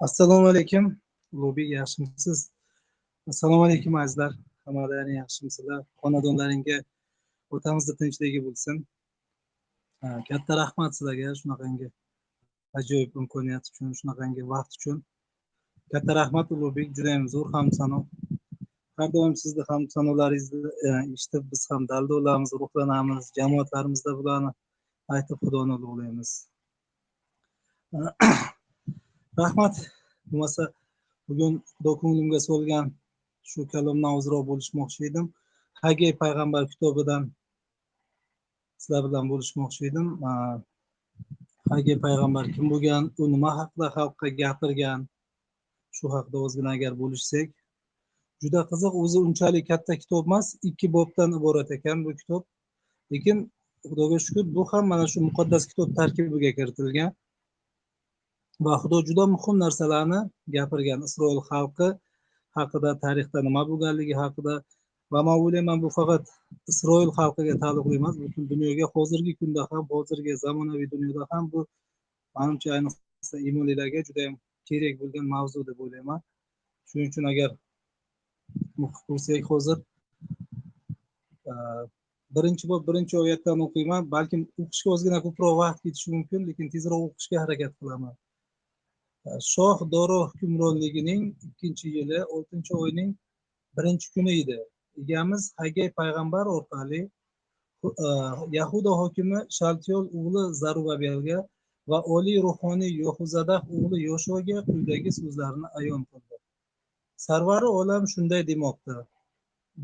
Assalomu alaykum. Ulug'bek, yaxshimisiz? Assalomu alaykum azizlar. Hammalaring yaxshimisizlar? Xonadonlaringga o'rtamizda tinchligi bo'lsin. Katta rahmat sizlarga shunaqangi ajoyib imkoniyat uchun, shunaqangi vaqt uchun. Katta rahmat Ulug'bek, juda ham zo'r hamsano. Har doim sizni hamsanolaringizni eshitib biz ham daldolamiz, ruhlanamiz, jamoatlarimizda bularni aytib Xudoni ulug'laymiz. Rahmat. Bo'lmasa bugun Xudo ko'nglimga solgan shu kalomdan ozroq bo'lishmoqchi edim. Hagey payg'ambar kitobidan sizlar bilan bo'lishmoqchi edim. Hagey payg'ambar kim bo'lgan, u nima haqida xalqqa gapirgan, shu haqida ozgina agar bo'lishsak. Juda qiziq, o'zi unchalik katta kitob emas, 2 bobdan iborat ekan bu kitob. Lekin Xudoga shukr, bu ham mana shu muqaddas kitob tarkibiga kiritilgan. Va Xudo juda muhim narsalarni gapirgan Isroil xalqi haqida, tarixda nima bo'lganligi haqida. Va men o'ylayman, bu faqat Isroil xalqiga taalluqli emas, butun dunyoga, hozirgi kunda ham, hozirgi zamonaviy dunyoda ham bu menimcha ayniqsa iymonlilarga juda ham kerak bo'lgan mavzu deb o'ylayman. Shuning uchun agar o'qib ko'rsak hozir birinchi bob birinchi oyatdan o'qiyman. Balkim o'qishga ozgina ko'proq vaqt ketishi mumkin, lekin tezroq o'qishga harakat qilaman. Shoh Doro hukmronligining 2-yili 6-oyning 1-kuni edi. Egamiz Hagey payg'ambar orqali Yahuda hokimi Shaltiol o'g'li Zarubabelga va oliy ruhoniy Yohuzadah o'g'li Yoshuaga quyidagi so'zlarni ayon qildi. Sarvari olam shunday demoqda: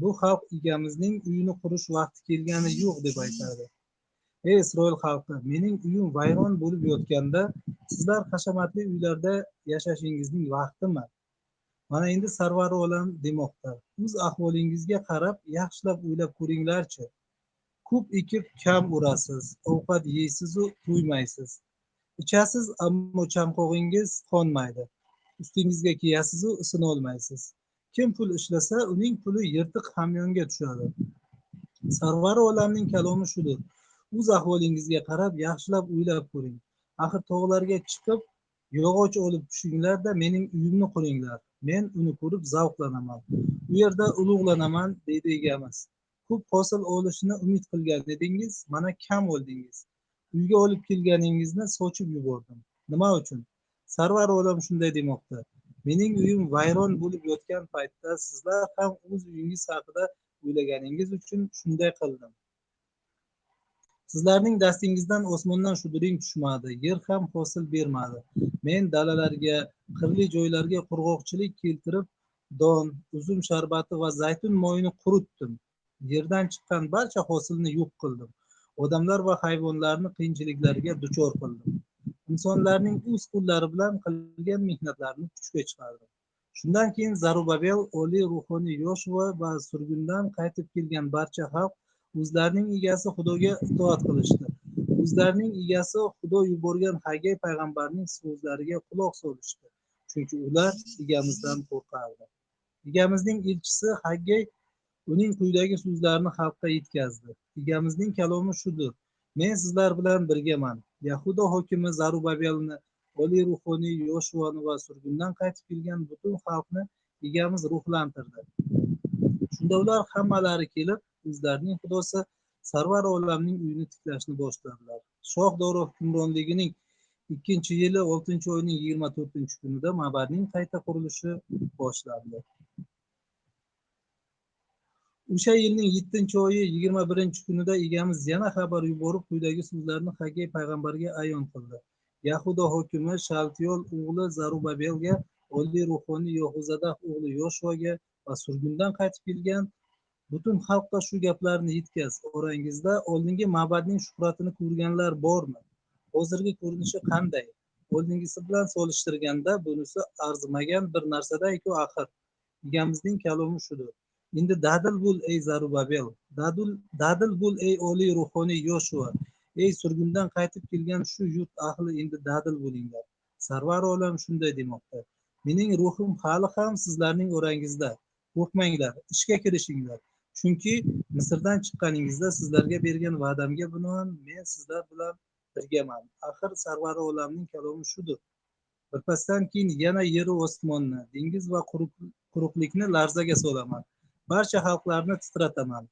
bu xalq egamizning uyini qurish vaqti kelgani yo'q deb aytadi. Ey Isroil xalqi, mening uyim vayron bo'lib yotganda sizlar hashamatli uylarda yashashingizning vaqtimi? Mana endi sarvari olam demoqda: o'z ahvolingizga qarab yaxshilab o'ylab ko'ringlarchi. Ko'p ekib kam o'rasiz, ovqat yeysiz-u to'ymaysiz. Ichasiz, ammo chanqog'ingiz qonmaydi. Ustingizga kiyasiz-u isinolmaysiz. Kim pul ishlasa, uning puli yirtiq hamyonga tushadi. Sarvari olamning kalomi shudir: o'z ahvolingizga qarab yaxshilab o'ylab ko'ring. Axir tog'larga chiqib yog'och olib tushinglar-da mening uyimni quringlar. Men uni ko'rib zavqlanaman. U yerda ulug'lanaman, deydi egamiz. Ko'p hosil olishni umid qilgan edingiz, mana kam oldingiz. Uyga olib kelganingizni sochib yubordim. Nima uchun? Sarvari olam shunday demoqda: mening uyim vayron bo'lib yotgan paytda sizlar ham o'z uyingiz haqida o'ylaganingiz uchun shunday qildim. Sizlarning dastingizdan osmondan shudring tushmadi, yer ham hosil bermadi. Men dalalarga, qirli joylarga qurg'oqchilik keltirib, don, uzum sharbati va zaytun moyini quritdim. Yerdan chiqqan barcha hosilni yo'q qildim. Odamlar va hayvonlarni qiyinchiliklarga duchor qildim. Insonlarning o'z qo'llari bilan qilgan mehnatlarini puchga chiqardim. Shundan keyin Zarubabel, oliy ruhoniy Yoshua va surgundan qaytib kelgan barcha xalq o'zlarining egasi Xudoga itoat qilishdi. O'zlarining egasi Xudo yuborgan Hagey payg'ambarning so'zlariga quloq solishdi. Chunki ular egamizdan qo'rqardi. Egamizning elchisi Hagey uning quyidagi so'zlarini xalqqa yetkazdi. Egamizning kalomi shudir: men sizlar bilan birgaman. Yahuda hokimi Zarubabelni, oliy ruhoniy Yoshuani va surgundan qaytib kelgan butun xalqni egamiz ruhlantirdi. Shunda ular hammalari kelib, o'zlarining xudosi sarvar olamning uyini tiklashni boshladilar. Shoh Doro hukmronligining 2-yili 6-oyning 24-kunida ma'badning qayta qurilishi boshlandi. O'sha yilning 7-oyi 21-kunida egamiz yana xabar yuborib, quyidagi so'zlarni Hagey payg'ambarga ayon qildi. Yahuda hokimi Shaltiol o'g'li Zarubabelga, oliy ruhoniy Yohuzadah o'g'li Yoshuaga va surgundan qaytib kelgan butun xalqqa shu gaplarni yetkaz. Orangizda oldingi ma'badning shuhratini ko'rganlar bormi? Hozirgi ko'rinishi qanday? Oldingisi bilan solishtirganda bunisi arzimagan bir narsadan-ku axir. Egamizning kalomi shudir: endi dadil bo'l ey Zarubabel, dadil bo'l ey oliy ruhoniy Yoshua, ey surgundan qaytib kelgan shu yurt ahli, endi dadil bo'linglar. Sarvar olam shunday demoqda: mening ruhim hali ham sizlarning orangizda. Qo'rqmanglar, ishga kirishinglar. Chunki Misrdan chiqqaningizda sizlarga bergan va'damga binoan men sizlar bilan birgaman. Axir sarvari olamning kalomi shudir. birpasdan keyin yana yeru osmonni, dengiz va quruqlikni larzaga solaman. Barcha xalqlarni titrataman.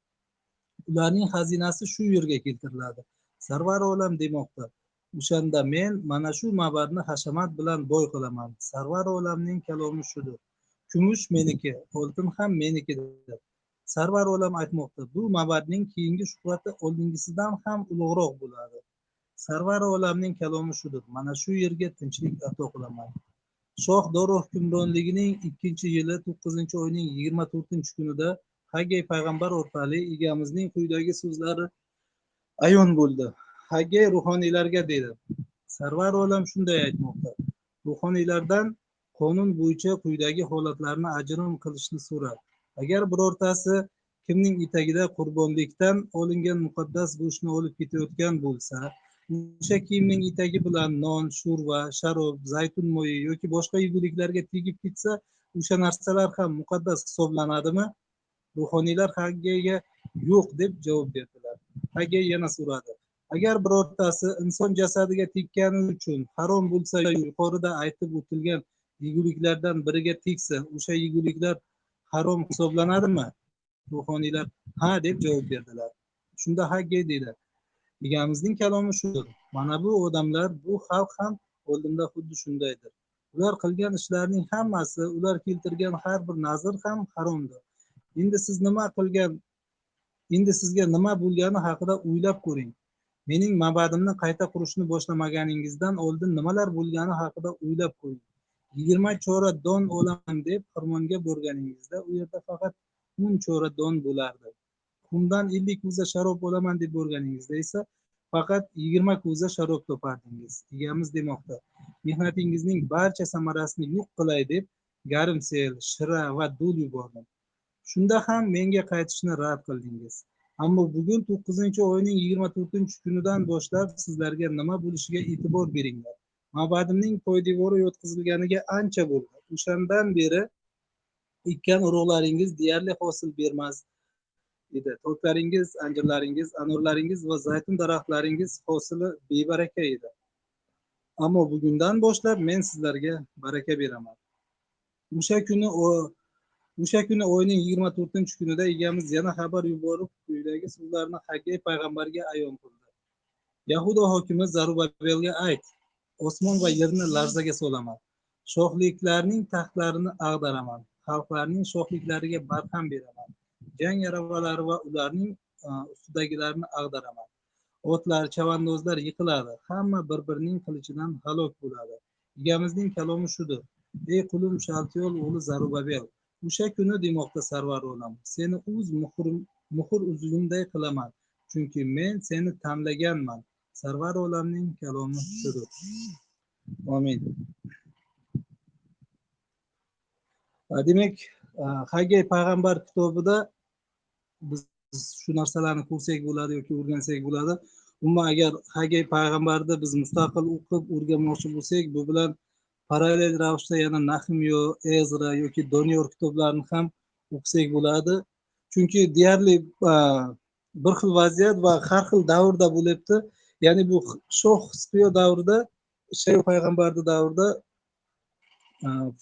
Ularning xazinasi shu yerga keltiriladi. Sarvar olam demoqda. O'shanda men mana shu mabadni hashamat bilan boy qilaman. Sarvar olamning kalomi shudir. Kumush meniki, oltin ham menikidir. Sarvar olam aytmoqda, bu mabadning keyingi shuhrati oldingisidan ham ulug'roq bo'ladi. Sarvar olamning kalomi shudir. Mana shu yerga tinchlik ato qilaman. Shoh Doro hukmronligining 2-yili 9-oyning 24-kunida Haggay payg'ambar orqali egamizning quyidagi so'zlari ayon bo'ldi. Haggay ruhoniylarga dedi: Sarvar olam shunday aytmoqda. Ruhoniylardan qonun bo'yicha quyidagi holatlarni ajrim qilishni so'ra. Agar birortasi kimning etagida qurbonlikdan olingan muqaddas go'shtni olib ketayotgan bo'lsa, o'sha kiyimning etagi bilan non, sho'rva, sharob, zaytun moyi yoki boshqa yeguliklarga tegib ketsa, o'sha narsalar ham muqaddas hisoblanadimi? Ruhoniylar Haggayga yo'q deb javob berdilar. Haggay yana so'radi: agar birortasi inson jasadiga tekkani uchun harom bo'lsa, yuqorida aytib o'tilgan yeguliklardan biriga tegsa, o'sha yeguliklar harom hisoblanadimi? Ruhoniylar ha deb javob berdilar. Shunda Haggay dedi: egamizning kalomi shudir. Mana bu odamlar, bu xalq ham oldinda xuddi shundaydir. Ular qilgan ishlarning hammasi, ular keltirgan har bir nazr ham haromdir. Endi sizga nima bo'lgani haqida o'ylab ko'ring. Mening mabadimni qayta qurishni boshlamaganingizdan oldin nimalar bo'lgani haqida o'ylab ko'ring. 20 chora don olaman deb xirmonga borganingizda, u yerda faqat 10 chora don bo'lardi. Qumdan 50 ko'za sharob olaman deb borganingizda esa faqat 20 ko'za sharob topardingiz. Egamiz demoqda, mehnatingizning barcha samarasini yo'q qilay deb garimsel, shira va dul yubordim. Shunda ham menga qaytishni rad qildingiz. Ammo bugun 9-oyning 24-kunidan boshlab sizlarga nima bo'lishiga e'tibor beringlar. Mabadimning poydevori yotqizilganiga ancha bo'ldi. O'shandan beri ekkan urug'laringiz deyarli hosil bermas edi. Toklaringiz, anjirlaringiz, anorlaringiz va zaytun daraxtlaringiz hosili bebaraka edi. Ammo bugundan boshlab men sizlarga baraka beraman. O'sha kuni oyning 24-kunida egamiz yana xabar yuborib, quyidagi so'zlarni Haggay payg'ambarga ayon qildi. Yahudo hokimi Zarubabelga ayt: osmon va yerni larzaga solaman. Shohliklarning taxtlarini ag'daraman. Xalqlarning shohliklariga barham beraman. Jang aravalari va ularning ustidagilarini ag'daraman. Otlar, chavandozlar yiqiladi. Hamma bir-birining qilichidan halok bo'ladi. Egamizning kalomi shudir. Ey qulim Shaltiyol o'g'li Zarubabel, o'sha kuni demoqda Sarvar olam, seni o'z muhr uzugimday qilaman, chunki men seni tanlaganman. Sarvar olamning kalomi shudir. Amin. Demak, Haggay payg'ambar kitobida biz shu narsalarni ko'rsak bo'ladi yoki o'rgansak bo'ladi. Umuman agar Haggay payg'ambarni biz mustaqil o'qib o'rganmoqchi bo'lsak, bu bilan parallel ravishda yana Nahmiyo, Ezra yoki Doniyor kitoblarini ham o'qisak bo'ladi. Chunki deyarli bir xil vaziyat va har xil davrda bo'lyapti. Ya'ni bu Shoh Hizqiyo davrida, Ishoy payg'ambarning davrida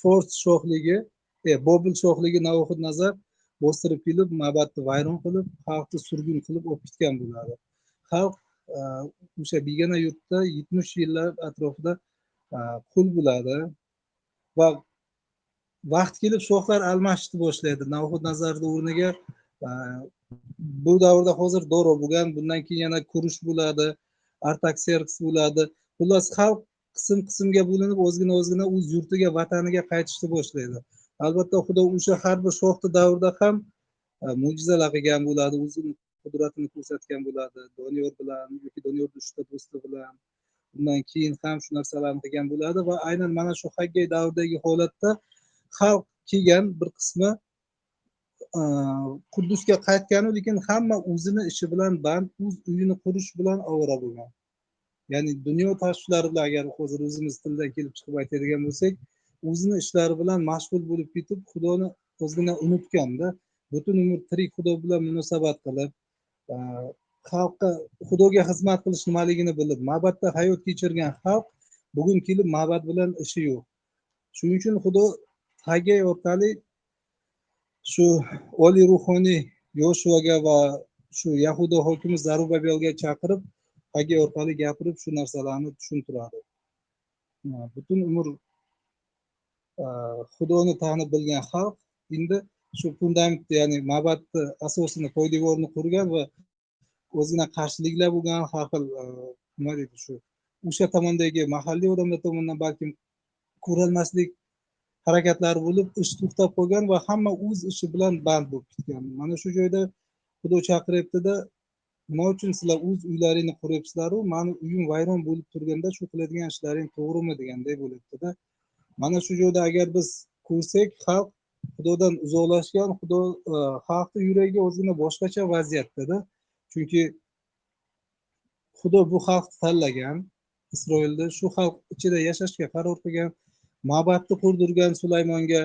Fors shohligi, Bobil shohligi Navohidnazar bostirib kelib, mabadni vayron qilib, xalqni surgun qilib olib ketgan bo'ladi. Xalq o'sha begona yurtda 70 yillar atrofida qul bo'ladi va vaqt kelib shohlar almashishni boshlaydi. Navohidnazarning o'rniga bu davrda hozir Doro bo'lgan, bundan keyin yana Kurush bo'ladi, Artaxerxes bo'ladi. Xullas xalq qism-qismga bo'linib o'zgina o'z yurtiga, vataniga qaytishni boshlaydi. Albatta Xudo o'sha har bir shohning davrida ham mo'jizalar qilgan bo'ladi, o'zining qudratini ko'rsatgan bo'ladi. Doniyor bilan yoki Doniyorning uchta do'sti bilan bundan keyin ham shu narsalarni qilgan bo'ladi va aynan mana shu Haggay davridagi holatda xalq kelgan bir qismi Quddusga qaytgani, lekin hamma o'zini ishi bilan band, o'z uyini qurish bilan ovora bo'lgan. Ya'ni dunyo tashvishlari bilan, agar hozir o'zimiz tildan kelib chiqib aytadigan bo'lsak, o'zini ishlari bilan mashg'ul bo'lib ketib, Xudoni o'zini unutganda, butun umr tirik Xudo bilan munosabat qilib, xalqqa Xudoga xizmat qilish nimaligini bilib, mabadda hayot kechirgan xalq bugun kelib mabad bilan ishi yo'q. Shuning uchun Xudo Hagey orqali shu oliy ruhoniy Yoshuaga va shu Yahudo hokimi Zarubabelga chaqirib, Hagey orqali gapirib shu narsalarni tushuntiradi. Butun umr Xudoni tanib bilgan xalq endi shu fundamentni, ya'ni ma'badni asosini, poydevorini qurgan va o'zina qarshiliklar bo'lgan, har xil nima deydi, shu o'sha tomondagi mahalliy odamlar tomonidan balkim ko'rilmaslik harakatlari bo'lib, ish to'xtab qolgan va hamma o'z ishi bilan band bo'lib ketgan. Mana shu joyda Xudo chaqiryaptida, nima uchun sizlar o'z uylaringni quryapsizlar-u, mani uyim vayron bo'lib turganda shu qiladigan ishlaring to'g'rimi deganday bo'lyaptida. Mana shu joyda agar biz ko'rsak, xalq Xudodan uzoqlashgan, Xudo xalqni yuragi o'zini boshqacha vaziyatda. Chunki Xudo bu xalqni tanlagan, Isroilda shu xalq ichida yashashga qaror qilgan, ma'badni qurdirgan Sulaymonga.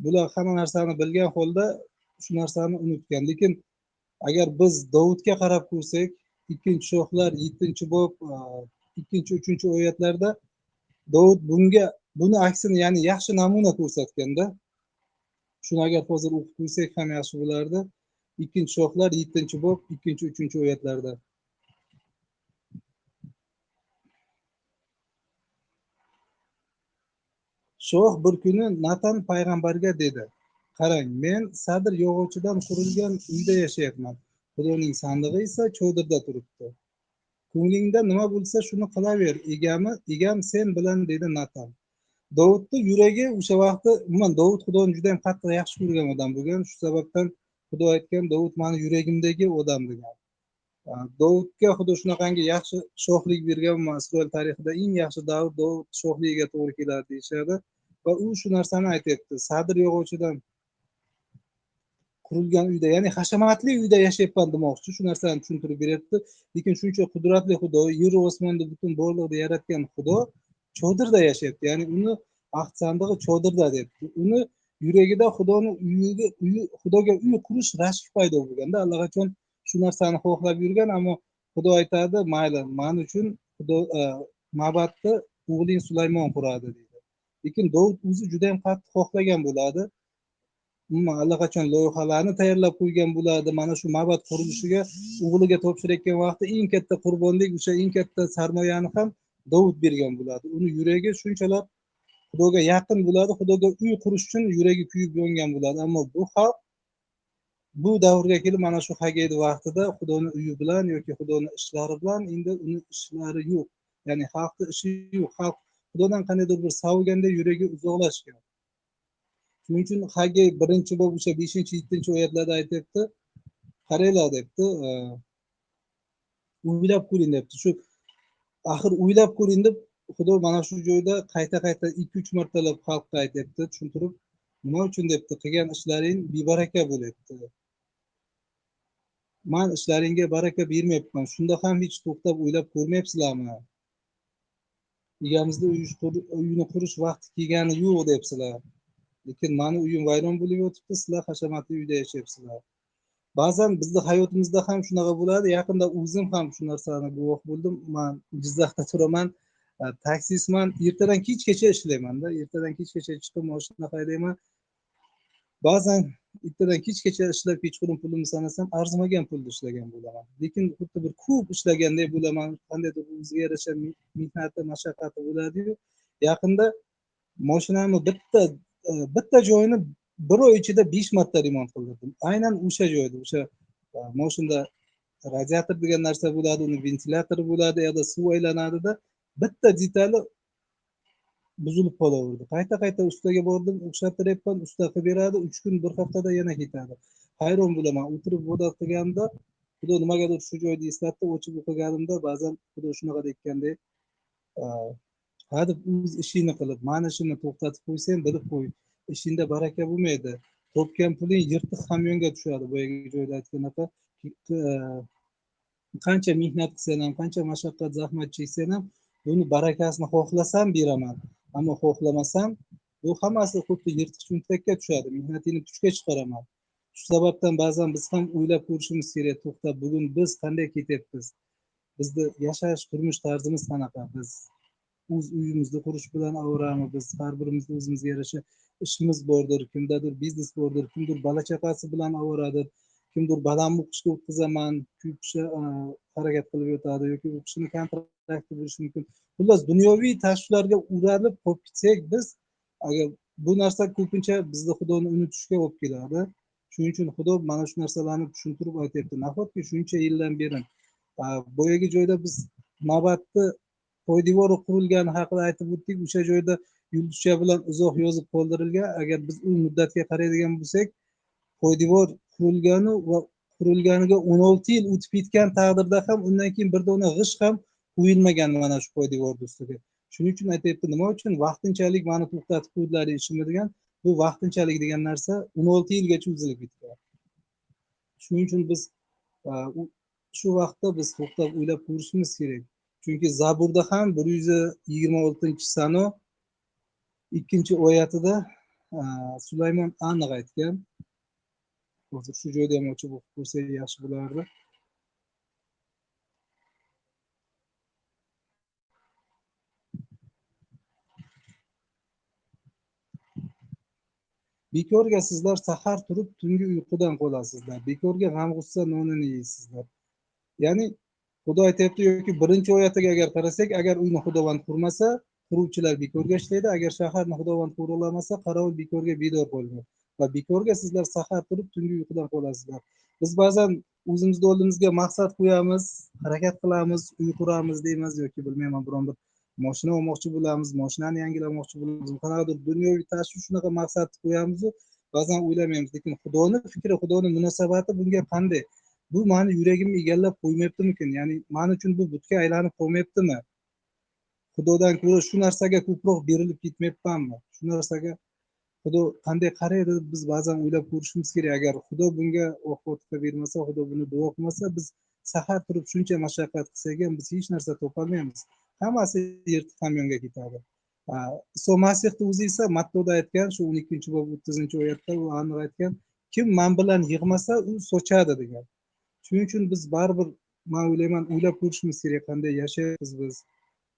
Bular hamma narsani bilgan holda shu narsani unutgan. Lekin agar biz Davudga qarab ko'rsak, 2-Shohlar 7-bob 2-3 oyatlarda Davud buni aksini, ya'ni yaxshi namuna ko'rsatganda, shuni agar hozir o'qib ko'rsak ham yaxshi bo'lardi. 2-Shohlar 7-bob 2-3 oyatlarda. Shoh bir kuni Natan payg'ambarga dedi: "Qarang, men sadir yog'ochidan qurilgan uyda yashayapman. Xudoning sandig'i esa cho'dirda turibdi. Ko'nglingda nima bo'lsa shuni qilaver, egam sen bilan", dedi Natan. Davudni yuragi o'sha vaqtda, umuman Davud Xudoni juda ham qattiq yaxshi ko'rgan odam bo'lgan. Shu sababdan Xudo aytgan, Davud mani yuragimdagi odam degan. Davudga Xudo shunaqangi yaxshi shohlik bergan, Isroil tarixida eng yaxshi davr Davud shohligiga to'g'ri keladi deyishadi. Va u shu narsani aytyapti: sadir yog'ochidan qurilgan uyda, ya'ni hashamatli uyda yashayapman demoqchi. Shu narsani tushuntirib beryapti. Lekin shuncha qudratli Xudo, yer osmonni butun borliqda yaratgan Xudo chodirda yashayapti. Ya'ni uni ahd sandig'i chodirda debdi. Uni yuragida Xudoga uy qurish rashki paydo bo'lganda allaqachon shu narsani xohlab yurgan. Ammo Xudo aytadi, mayli, men uchun Xudo ma'badni o'g'ling Sulaymon quradi deydi. Lekin Davud o'zi juda ham qattiq xohlagan bo'ladi. Allaqachon loyihalarni tayyorlab qo'ygan bo'ladi. Mana shu ma'bad qurilishiga o'g'liga topshirayotgan vaqtda eng katta qurbonlik, o'sha eng katta sarmoyani ham Davud bergan bo'ladi. Uni yuragi shunchalar Xudoga yaqin bo'ladi, Xudoga uy qurish uchun yuragi kuyib yongan bo'ladi. Ammo bu xalq bu davrga kelib, mana shu Hageyni vaqtida Xudoni uyi bilan yoki Xudoni ishlari bilan endi uni ishlari yo'q. Ya'ni xalqning ishi yo'q. Xalq Xudodan qandaydir bir savganda yuragi uzoqlashgan. Shuning uchun Hagey 1-bob o'sha 5-7 oyatlarda aytibdi, qaranglar debdi, o'ylab ko'ring debdi. Shu axir o'ylab ko'ring deb Xudo mana shu joyda qayta-qayta 2-3 martalab xalqqa aytibdi, tushuntirib, nima uchun debdi, qilgan ishlaring bebaraka bo'lyapti. Men ishlaringga baraka bermayapman. Shunda ham hech to'xtab o'ylab ko'rmayapsizlarmi? Egamizni uyini qurish vaqti kelgani yo'q debsizlar. Lekin mani uyim vayron bo'lib yotibdi, sizlar hashamatli uyda yashayapsizlar. Ba'zan bizning hayotimizda ham shunaqa bo'ladi. Yaqinda o'zim ham shu narsani guvoh bo'ldim. Men Jizzaxda turaman, taksistman, ertadan kechgacha ishlayman-da. Ertadan kechgacha chiqib mashina haydayman. Ba'zan ertadan kechgacha ishlab, kechqurun pulimni sanasam arzimagan pulni ishlagan bo'laman. Lekin xuddi bir ko'p ishlaganday bo'laman. Qandaydir o'ziga yarasha mehnati, mashaqqati bo'ladi-yu. Yaqinda mashinamni bitta joyini bir oy ichida 5 marta remont qildirdim. Aynan o'sha joyda, o'sha mashinada radiator degan narsa bo'ladi, uni ventilyatori bo'ladi, yo'da suv aylanadida bitta detali buzilib qolaverdi. Qayta ustaga bordim, o'xshattiryapman, usta qilib beradi, 3 kun, bir haftada yana ketadi. Hayron bo'laman. O'tirib ibodat qilganda Xudo nimagadir shu joyda eslatdi, o'chib o'qiganimda ba'zan Xudo shunaqa deyotgandek, hadeb o'z ishingni qilib, mani ishimni to'xtatib qo'ysang, bilib qo'y, ishingda baraka bo'lmaydi. Topgan puling yirtiq hamyonga tushadi. Boyagi joyda aytganaqa, qancha mehnat qilsang ham, qancha mashaqqat, zahmat cheksang ham, buni barakasini xohlasam beraman, ammo xohlamasam bu hammasi xuddi yirtiq cho'ntakka tushadi. Mehnatingni kuchga chiqaraman. Shu sababdan ba'zan biz ham o'ylab ko'rishimiz kerak. To'xtab, bugun biz qanday ketyapmiz? Bizni yashash, turmush tarzimiz qanaqa? Biz o'z uyimizni qurish bilan avoramiz. Biz har birimizni o'zimizga yarasha ishimiz bordir, kimdadir biznes bordir, kimdir bola chaqasi bilan avoradir, kimdir baland o'qishga o'tkazaman, ko'pchi harakat qilib yotadi yoki o'qishini kontrakti bo'lishi mumkin. Xullas, dunyoviy tashvishlarga o'ralib qolib ketsak biz, agar bu narsa ko'pincha bizni Xudoni unutishga olib keladi. Shuning uchun Xudo mana shu narsalarni tushuntirib aytyapti. Nahotki shuncha yildan beri boyagi joyda biz navbatni poydevori qurilgani haqida aytib o'tdik. O'sha joyda yulduzcha bilan uzoq yozib qoldirilgan. Agar biz u muddatga qaraydigan bo'lsak, poydevor qurilgani va qurilganiga 16 yil o'tib ketgan taqdirda ham undan keyin bir dona g'isht ham qo'yilmagan mana shu poydevorni ustiga. Shuning uchun aytyapti, nima uchun vaqtinchalik mani to'xtatib qo'ydilaring ishimni degan. Bu vaqtinchalik degan narsa 16 yilgacha uzilib ketgan. Shuning uchun biz shu vaqtda biz to'xtab o'ylab ko'rishimiz kerak. Chunki Zaburda ham 126-sano 2-oyatida Sulaymon aniq aytgan. Hozir shu joyda ham ochib o'qib ko'rsak yaxshi bo'lardi. Bekorga sizlar sahar turib tungi uyqudan qolasizlar. Bekorga g'am-g'ussa nonini yeysizlar. Ya'ni Xudo aytayapti, yoki 1-oyatiga agar qarasak, agar uyni xudovand qurmasa, quruvchilar bekorga ishlaydi, agar shaharni xudovand qurolmasa, qarovul bekorga bedor bo'ladi. Va bekorga sizlar sahar turib tungi uyqudan qolasizlar. Biz ba'zan o'zimizni oldimizga maqsad qo'yamiz, harakat qilamiz, uy quramiz deymiz yoki bilmayman biron bir mashina olmoqchi bo'lamiz, mashinani yangilamoqchi bo'lamiz, qanaqadir dunyoviy tashvish shunaqa maqsadni qo'yamiz, ba'zan o'ylamaymiz, lekin Xudoni fikri, Xudoni munosabati bunga qanday? Bu mani yuragimni egallab qo'ymayaptimikin? Ya'ni men uchun bu butga aylanib qolmayaptimi? Xudodan ko'ra shu narsaga ko'proq berilib ketmayapmanmi? Shu narsaga Xudo qanday qaraydi, biz ba'zan o'ylab ko'rishimiz kerak. Agar Xudo bunga oqibat bermasa, Xudo buni duo qilmasa, biz sahar turib shuncha mashaqqat qilsak ham biz hech narsa topolmaymiz. Hammasi yirtiq hamyonga ketadi. Iso Masihni o'zi esa Mattoda aytgan, shu 12-bob 30-oyatda u aniq aytgan, kim men bilan yig'masa, u sochadi degan. Shuning uchun biz baribir, men o'ylayman, o'ylab ko'rishimiz kerak, qanday yashayapmiz biz,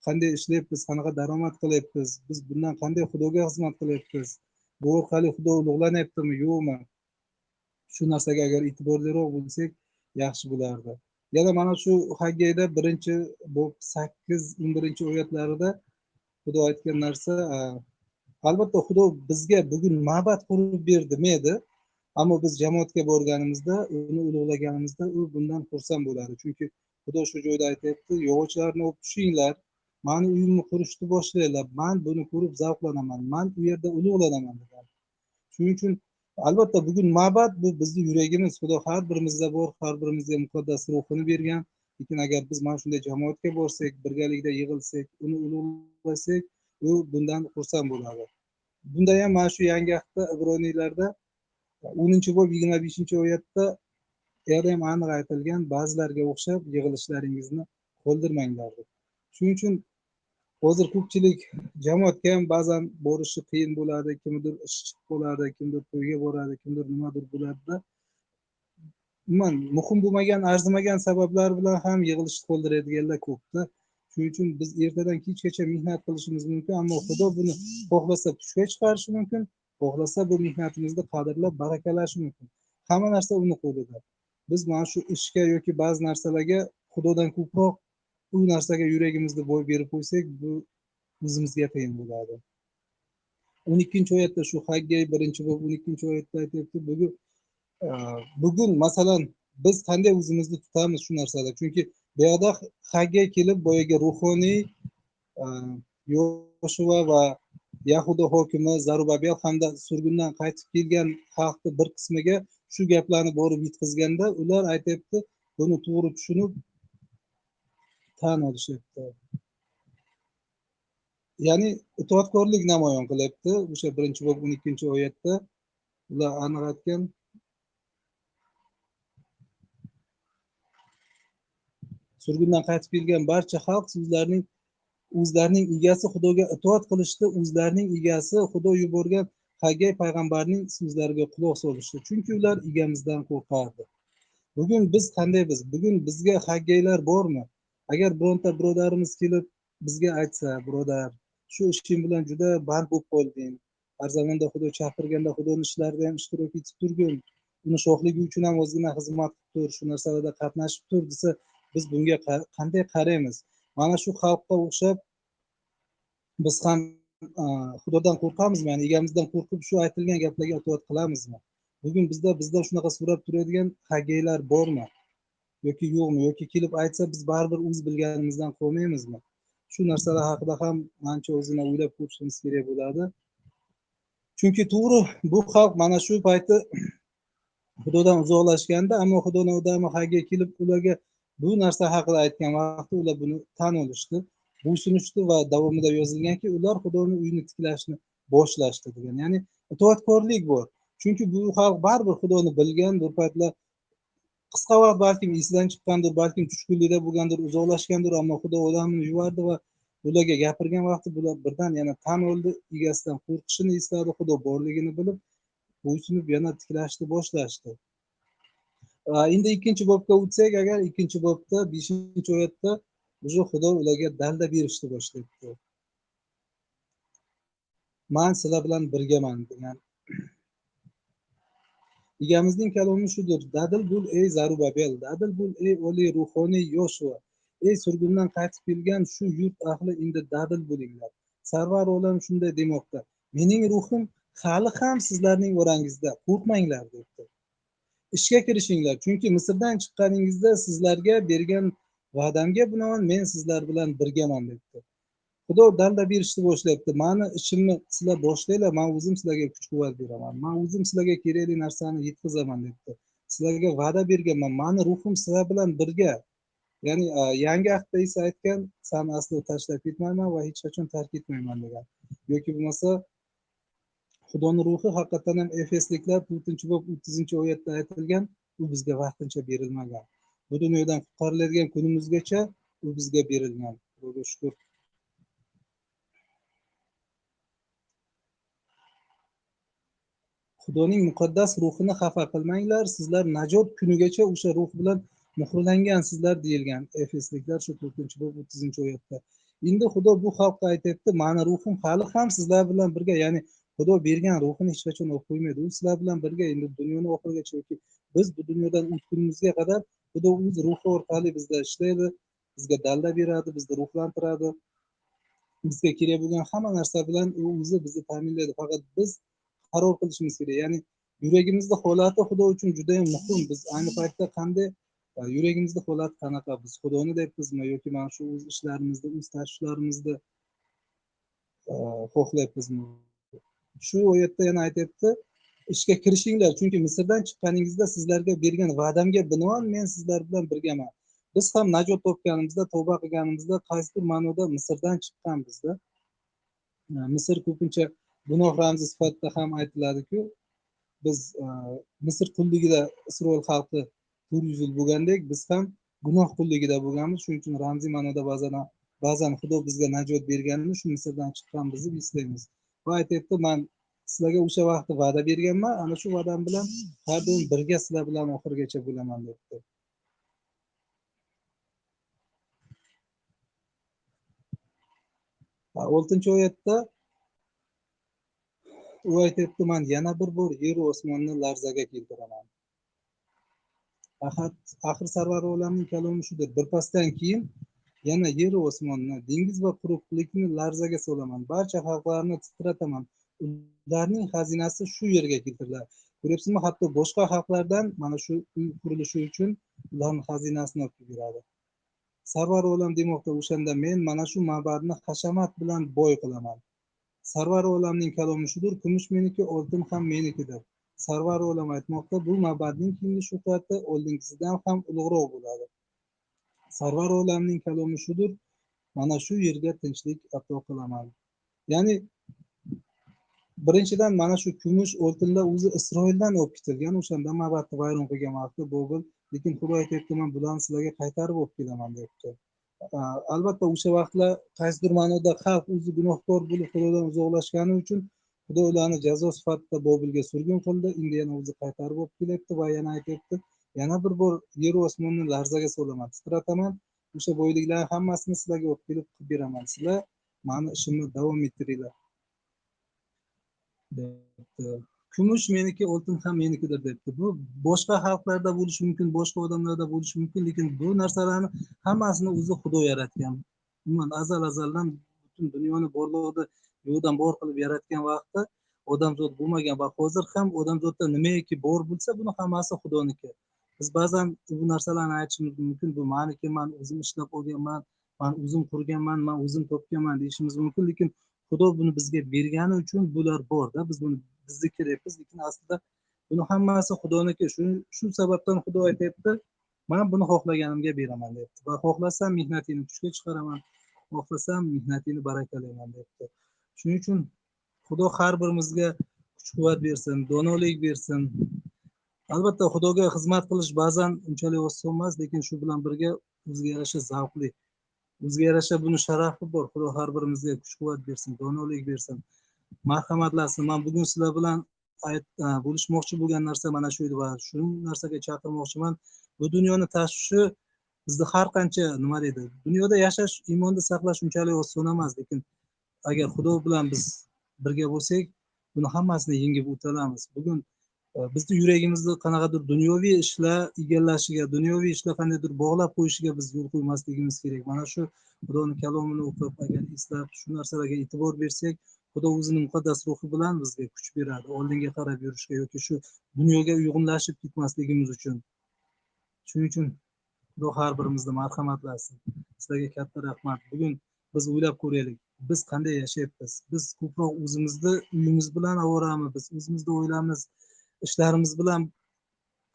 qanday ishlayapmiz, qanaqa daromad qilyapmiz, biz bundan qanday Xudoga xizmat qilyapmiz, bu orqali Xudo ulug'lanyaptimi yo'qmi? Shu narsaga agar e'tiborliroq bo'lsak yaxshi bo'lardi. Yana mana shu Haggayda 8-11-oyatlarida Xudo aytgan narsa, albatta Xudo bizga bugun ma'bad qurib ber demaydi, ammo biz jamoatga borganimizda, uni ulug'laganimizda u bundan xursand bo'ladi. Chunki Xudo shu joyda aytayapti, yog'ochlarni olib tushinglar, mani uyimni qurishni boshlanglar, men buni ko'rib zavqlanaman, men u yerda ulug'lanaman degan. Shuning uchun albatta bugun ma'bad bu bizning yuragimiz. Xudo har birimizda bor, har birimizga muqaddas ruhini bergan. Lekin agar biz mana shunday jamoatga borsak, birgalikda yig'ilsak, uni ulug'lasak, u bundan xursand bo'ladi. Bunda ham mana shu yangi ahdda Ibroniylarda 10-bob 25-oyatda ham aniq aytilgan, ba'zilarga o'xshab yig'ilishlaringizni qoldirmanglar deb. Shuning uchun hozir ko'pchilik jamoatga ham ba'zan borishi qiyin bo'ladi, kimdir ish chiqib qoladi, kimdir to'yga boradi, kimdir nimadir bo'ladida. Umuman muhim bo'lmagan, arzimagan sabablar bilan ham yig'ilishni qoldiradiganlar ko'pda. Shuning uchun biz ertadan kechgacha mehnat qilishimiz mumkin, ammo Xudo buni xohlasa puchga chiqarishi mumkin, xohlasa bu mehnatimizni qadrlab barakalashi mumkin. Hamma narsa uni qo'lida. Biz mana shu ishga yoki ba'zi narsalarga Xudodan ko'proq u narsaga yuragimizni boy berib qo'ysak, bu o'zimizga qiyin bo'ladi. 12-oyatda shu Haggay 1-bob 12-oyatda aytyapti, bugun masalan biz qanday o'zimizni tutamiz shu narsada? Chunki bu yerda Haggay kelib boyaga ruhoniy Yoshua va Yahuda hokimi Zarubabel hamda surgundan qaytib kelgan xalqni bir qismiga shu gaplarni borib yetkazganda, ular aytyapti, buni to'g'ri tushunib tan olishyapti. Ya'ni itoatkorlik namoyon qilyapti. O'sha 1-bob 12-oyatda ular aniq aytgan, surgundan qaytib kelgan barcha xalq o'zlarining egasi Xudoga itoat qilishdi, o'zlarining egasi Xudo yuborgan Haggay payg'ambarning so'zlariga quloq solishdi, chunki ular egamizdan qo'rqardi. Bugun biz qandaymiz? Bugun bizga Haggaylar bormi? Agar bironta birodarimiz kelib bizga aytsa, birodar, shu ishing bilan juda band bo'lib qolding, har zamonda xudo chaqirganda xudoni ishlarida ham ishtirok etib turgin, uni sho'xligi uchun ham ozgina xizmat qilib tur, shu narsalarda qatnashib tur desa, biz bunga qanday qaraymiz? Mana shu xalqqa o'xshab biz ham xudodan qo'rqamizmi? Ya'ni egamizdan qo'rqib shu aytilgan gaplarga itoat qilamizmi? Bugun bizdan shunaqa so'rab turadigan hagaylar bormi yoki yo'qmi? Yoki kelib aytsa biz baribir o'z bilganimizdan qolmaymizmi? Shu narsalar haqida ham ancha ozgina o'ylab ko'rishimiz kerak bo'ladi. Chunki to'g'ri, bu xalq mana shu payti xudodan uzoqlashganda, ammo xudoni odami haga kelib ularga bu narsa haqida aytgan vaqtda ular buni tan olishdi, bo'ysunishdi va davomida yozilganki, ular xudoni uyini tiklashni boshlashdi degan. Ya'ni itoatkorlik bor. Chunki bu xalq baribir xudoni bilgan, bir paytlar qisqa vaqt balkim esidan chiqqandir, balkim tushkunlikda bo'lgandir, uzoqlashgandir, ammo xudo odamni yuvardi va ularga gapirgan vaqtda bular birdan yana tan oldi, egasidan qo'rqishini esladi, xudo borligini bilib bo'ysunib yana tiklashni boshlashdi. Endi ikkinchi bobga o'tsak, agar ikkinchi bobda 5-oyatda уже xudo ularga dalda berishni boshlaydi. Men sizlar bilan birgaman degan. Egamizning kalomi shudir: dadil bo'l ey Zarubabel, dadil bo'l ey oliy ruhoniy Yoshua, ey surgundan qaytib kelgan shu yurt ahli, endi dadil bo'linglar. Sarvar olam shunday demoqda: mening ruhim hali ham sizlarning orangizda, qo'rqmanglar debdi. Ishga kirishinglar, chunki Misrdan chiqqaningizda sizlarga bergan va'damga binoan men sizlar bilan birgaman debdi. Xudo dalda berishni boshlayapti. Mani ishimni sizlar boshlanglar, men o'zim sizlarga kuch-quvvat beraman. Men o'zim sizlarga kerakli narsani yetkazaman debdi. Sizlarga va'da berganman. Mani ruhim sizlar bilan birga. Ya'ni yangi ahdda esa aytgan, sen aslo tashlab ketmayman va hech qachon tark etmayman degan. Yoki bo'lmasa Xudoning ruhi haqiqatan ham Efesliklar 4-bob 30-oyatda aytilgan, u bizga vaqtincha berilmagan. Bu dunyodan qutqariladigan kunimizgacha u bizga berilgan. Xudoga shukr. Xudoning muqaddas ruhini xafa qilmanglar, sizlar najot kunigacha o'sha ruh bilan muhrlangansizlar deyilgan. Efesliklar shu 4-bob 30-oyatda. Endi Xudo bu xalqqa aytayapti, mani ruhim hali ham sizlar bilan birga, ya'ni Xudo bergan ruhini hech qachon olib qo'ymaydi. U sizlar bilan birga endi dunyoni oxirigacha yoki biz bu dunyodan o'tgunimizga qadar Xudo o'z ruhi orqali bizda ishlaydi, bizga dalda beradi, bizni ruhlantiradi. Bizga kerak bo'lgan hamma narsa bilan u o'zi bizni ta'minlaydi. Faqat biz qaror qilishimiz kerak. Ya'ni yuragimizning holati Xudo uchun juda ham muhim. Biz ayni paytda qanday yuragimizning holati qanaqa? Biz Xudoni deyapmizmi yoki mana shu o'z ishlarimizda, o'z tashvishlarimizda xohlayapmizmi? Shu oyatda yana aytayapti, ishga kirishinglar, chunki Misrdan chiqqaningizda sizlarga bergan va'damga binoan men sizlar bilan birgaman. Biz ham najot topganimizda, tavba qilganimizda qaysidir ma'noda Misrdan chiqqanmizda. Misr ko'pincha gunoh ramzi sifatida ham aytiladi-ku, biz Misr qulligida Isroil xalqi 400 yil bo'lgandek, biz ham gunoh qulligida bo'lganmiz. Shuning uchun ramziy ma'noda ba'zan Xudo bizga najot berganini shu Misrdan chiqqanimizni eslaymiz. Va aytayapti, men sizlarga o'sha vaqtda va'da berganman, ana shu va'dam bilan har doim birga sizlar bilan oxirigacha bo'laman debdi. Oltinchi oyatda u aytayapti, men yana bir bor yer va osmonni larzaga keltiraman. Axir sarvar olamning kalomi shudir: birpasdan keyin yana yer va osmonni, dengiz va quruqlikni larzaga solaman, barcha xalqlarni titrataman, ularning xazinasi shu yerga keltiriladi. Ko'ryapsizmi, hatto boshqa xalqlardan mana shu uy qurilishi uchun ularning xazinasini olib keladi. Sarvar olam demoqda, o'shanda men mana shu ma'badni hashamat bilan boy qilaman. Sarvar olamning kalomi shudir: kumush meniki, oltin ham menikidir. Sarvar olam aytmoqda, bu ma'badning keyingi shuhrati oldingisidan ham ulug'roq bo'ladi. Sarvar olamning kalomi shudir: mana shu yerga tinchlik ato qilaman. Ya'ni birinchidan mana shu kumush, oltinlar o'zi Isroildan olib ketilgan, o'shanda ma'badni vayron qilgan vaqtda Bobil, lekin Xudo aytayapti, men bularni sizlarga qaytarib olib kelaman debdi. Albatta o'sha vaqtlar qaysidir ma'noda xalq o'zi gunohkor bo'lib Xudodan uzoqlashgani uchun Xudo ularni jazo sifatida Bobilga surgun qildi. Endi yana o'zi qaytarib olib kelyapti va yana aytayapti, yana bir bor yer va osmonni larzaga solaman, titrataman, o'sha boyliklarni hammasini sizlarga olib kelib qilib beraman, sizlar mani ishimni davom ettiringlar debdi. Kumush meniki, oltin ham menikidir debdi. Bu boshqa xalqlarda bo'lishi mumkin, boshqa odamlarda bo'lishi mumkin, lekin bu narsalarni hammasini o'zi Xudo yaratgan. Umuman azaldan butun dunyoni borliqda yo'qdan bor qilib yaratgan vaqtda odamzod bo'lmagan va hozir ham odamzodda nimaiki bor bo'lsa, buni hammasi Xudoniki. Biz ba'zan bu narsalarni aytishimiz mumkin, bu meniki, men o'zim ishlab olganman, men o'zim qurganman, men o'zim topganman deyishimiz mumkin, lekin Xudo buni bizga bergani uchun bular borda, biz buni bizniki deyapmiz, lekin aslida buni hammasi Xudoniki. Shu sababdan Xudo aytayapti, men buni xohlaganimga beraman deyapti va xohlasam mehnatingni kuchga chiqaraman, xohlasam mehnatingni barakalayman deyapti. Shuning uchun Xudo har birimizga kuch-quvvat bersin, donolik bersin. Albatta Xudoga xizmat qilish ba'zan unchalik oson emas, lekin shu bilan birga o'ziga yarasha zavqli. O'ziga yarasha buni sharafi bor. Xudo har birimizga kuch-quvvat bersin, donolik bersin, marhamatlasin. Men bugun sizlar bilan bo'lishmoqchi bo'lgan narsa mana shu edi va shu narsaga chaqirmoqchiman. Bu dunyoning tashvishi bizda har qancha nima deydi, dunyoda yashash, iymonni saqlash unchalik oson emas, lekin agar Xudo bilan biz birga bo'lsak, buni hammasini yengib o'tamiz. Bugun bizni yuragimizni qanaqadir dunyoviy ishlar egallashiga, dunyoviy ishlar qandaydir bog'lab qo'yishiga biz yo'l qo'ymasligimiz kerak. Mana shu Xudoning kalomini o'qib, agar eslab, shu narsalarga e'tibor bersak, Xudo o'zining muqaddas ruhi bilan bizga kuch beradi, oldinga qarab yurishga yoki shu dunyoga uyg'unlashib ketmasligimiz uchun. Shuning uchun Xudo har birimizni marhamatlasin. Sizlarga katta rahmat. Bugun biz o'ylab ko'raylik, biz qanday yashayapmiz? Biz ko'proq o'zimizni uyimiz bilan ovoramiz, biz o'zimizni o'ylamiz, ishlarimiz bilan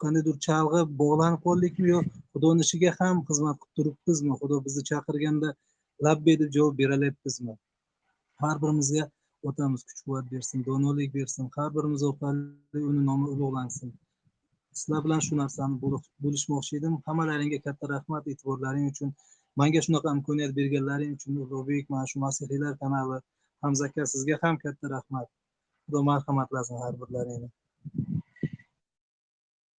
qandaydir chalg'ib bog'lanib qoldikmi, yo Xudoning ishiga ham xizmat qilib turibmizmi? Xudo bizni chaqirganda labbay deb javob beralyapmizmi? Har birimizga Otamiz kuch-quvvat bersin, donolik bersin, har birimiz orqali uning nomi ulug'lansin. Sizlar bilan shu narsani bo'lishmoqchi edim. Hammalaringga katta rahmat e'tiborlaring uchun. Menga shunaqa imkoniyat berganlaring uchun Ulug'bek, mana shu Masihiylar kanali, Hamza aka, sizga ham katta rahmat. Xudo marhamatlasin har birlaringni.